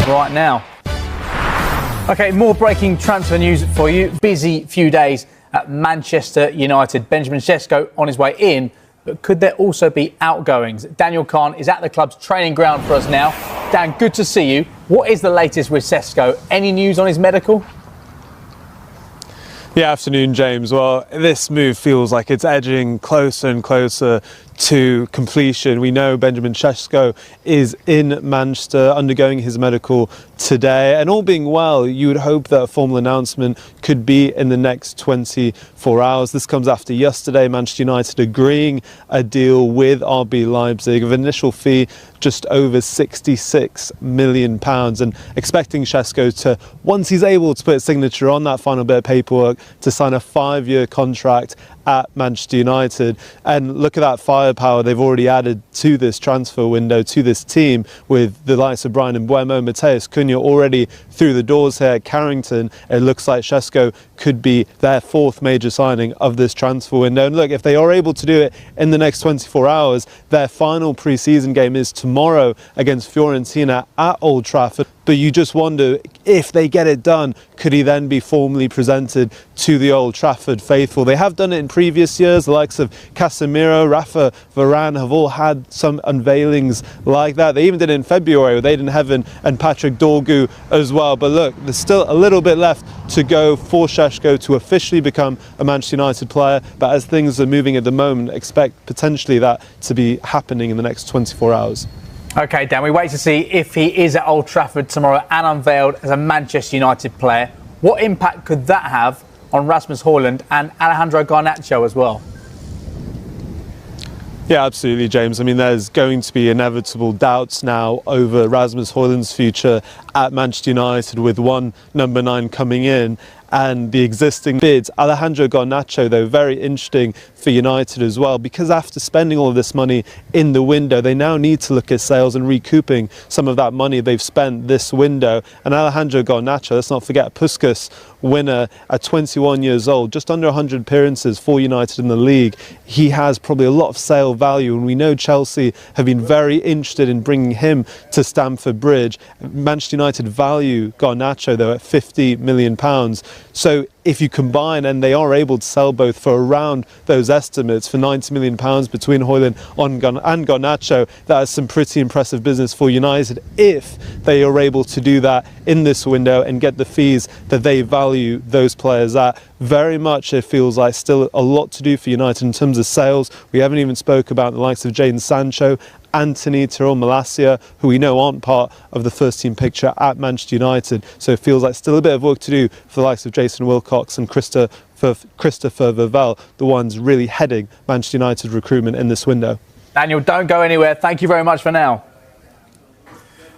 right now. OK, more breaking transfer news for you. Busy few days at Manchester United. Benjamin Šeško on his way in, but could there also be outgoings? Daniel Khan is at the club's training ground for us now. Dan, good to see you. What is the latest with Šeško? Any news on his medical? Yeah, afternoon, James. Well, this move feels like it's edging closer and closer to completion. We know Benjamin Šeško is in Manchester undergoing his medical today, and all being well, you would hope that a formal announcement could be in the next 24 hours. This comes after yesterday, Manchester United agreeing a deal with RB Leipzig of an initial fee just over £66 million, and expecting Šeško to, once he's able to put his signature on that final bit of paperwork, to sign a 5-year contract at Manchester United. And look at that firepower they've already added to this transfer window, to this team, with the likes of Bryan Mbeumo, Matheus Cunha already through the doors here at Carrington. It looks like Šeško could be their 4th major signing of this transfer window. And look, if they are able to do it in the next 24 hours, their final pre-season game is tomorrow against Fiorentina at Old Trafford. But you just wonder, if they get it done, could he then be formally presented to the Old Trafford faithful? They have done it in previous years. The likes of Casemiro, Rafa Varane have all had some unveilings like that. They even did it in February with Aidan Heaven and Patrick Dorgu as well. But look, there's still a little bit left to go for Šeško to officially become a Manchester United player. But as things are moving at the moment, expect potentially that to be happening in the next 24 hours. OK, Dan, we wait to see if he is at Old Trafford tomorrow and unveiled as a Manchester United player. What impact could that have on Rasmus Højlund and Alejandro Garnacho as well? Yeah, absolutely, James. I mean, there's going to be inevitable doubts now over Rasmus Højlund's future at Manchester United, with one number 9 coming in and the existing bids. Alejandro Garnacho, though, very interesting for United as well, because after spending all of this money in the window, they now need to look at sales and recouping some of that money they've spent this window. And Alejandro Garnacho, let's not forget, Puskas winner at 21 years old, just under 100 appearances for United in the league. He has probably a lot of sale value, and we know Chelsea have been very interested in bringing him to Stamford Bridge. Manchester United value Garnacho, though, at £50 million. So if you combine, and they are able to sell both for around those estimates, for £90 million between Højlund and Garnacho, that is some pretty impressive business for United, if they are able to do that in this window and get the fees that they value those players at. Very much, it feels like still a lot to do for United in terms of sales. We haven't even spoke about the likes of Jadon Sancho, Anthony, Tyrell Malacia, who we know aren't part of the first team picture at Manchester United. So it feels like still a bit of work to do for the likes of Jason Wilcox and Christopher Vavell, the ones really heading Manchester United recruitment in this window. Daniel, don't go anywhere. Thank you very much for now.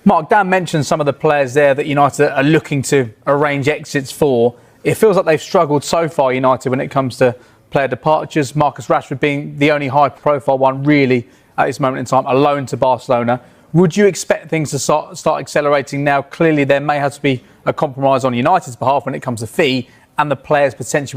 Mark, Dan mentioned some of the players there that United are looking to arrange exits for. It feels like they've struggled so far, United, when it comes to player departures. Marcus Rashford being the only high-profile one, really, at this moment in time, a loan to Barcelona. Would you expect things to start accelerating now? Clearly, there may have to be a compromise on United's behalf when it comes to fee and the players potentially